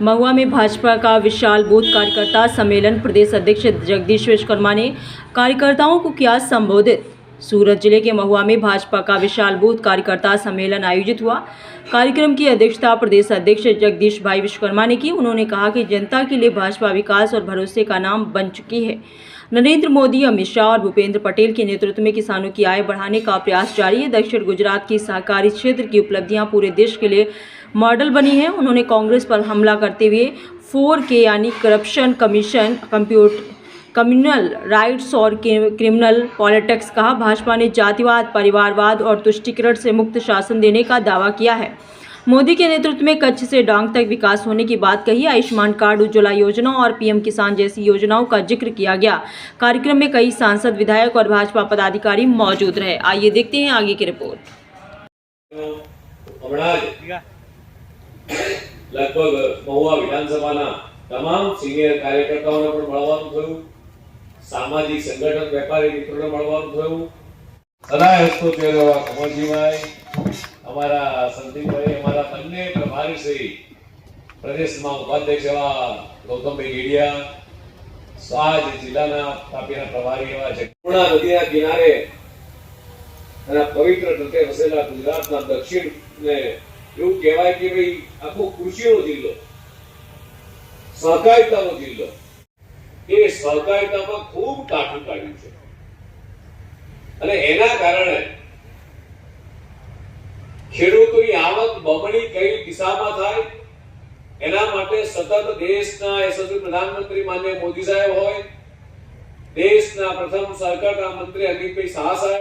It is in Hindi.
महुआ में भाजपा का विशाल बूथ कार्यकर्ता सम्मेलन। प्रदेश अध्यक्ष जगदीश विश्वकर्मा ने कार्यकर्ताओं को किया संबोधित। सूरत जिले के महुआ में भाजपा का विशाल बूथ कार्यकर्ता सम्मेलन आयोजित हुआ। कार्यक्रम की अध्यक्षता प्रदेश अध्यक्ष जगदीश भाई विश्वकर्मा ने की। उन्होंने कहा कि जनता के लिए भाजपा विकास और भरोसे का नाम बन चुकी है। नरेंद्र मोदी, अमित शाह और भूपेंद्र पटेल के नेतृत्व में किसानों की आय बढ़ाने का प्रयास जारी है। दक्षिण गुजरात की सहकारी क्षेत्र की उपलब्धियां पूरे देश के लिए मॉडल बनी है। उन्होंने कांग्रेस पर हमला करते हुए 4K यानी करप्शन, कमीशन, कम्युनल राइट्स और क्रिमिनल पॉलिटिक्स कहा। भाजपा ने जातिवाद, परिवारवाद और तुष्टीकरण से मुक्त शासन देने का दावा किया है। मोदी के नेतृत्व में कच्छ से डांग तक विकास होने की बात कही। आयुष्मान कार्ड, उज्ज्वला योजना और पीएम किसान जैसी योजनाओं का जिक्र किया गया। कार्यक्रम में कई सांसद, विधायक और भाजपा पदाधिकारी मौजूद रहे। आइए देखते हैं आगे की रिपोर्ट। लगभग महुआ विधानसभा तमाम सीनियर कार्यकर्ताओं ने મળવાનું થયું, સામાજિક સંગઠન વેપારી મિત્રોને મળવાનું થયું। સદાય હસતો ચહેરો કમલજીભાઈ, અમારા સંદીપભાઈ, અમારા બંને પ્રભારી શ્રી પ્રદેશમાં ઉપાધ્યક્ષ એવા ગૌતમભાઈ ગેડિયા, સાજ જિલ્લાના તાપીના પ્રભારી એવા જગપુરા નદીના કિનારે અને પવિત્ર તટે વસેલા ગુજરાતના દક્ષિણને એવું કહેવાય કે ભાઈ આખો કૃષિનો જિલ્લો, સહકારિતાનો જિલ્લો, એ સહકારિતામાં ખૂબ કાઠું કાઢ્યું છે અને એના કારણે ખેડૂતોની આવક બમણી કઈ દિશામાં થાય એના માટે સતત દેશના યશસ્વી પ્રધાનમંત્રી માનનીય મોદી સાહેબ હોય, દેશના પ્રથમ સહકારના મંત્રી અમિતભાઈ શાહ સાહેબ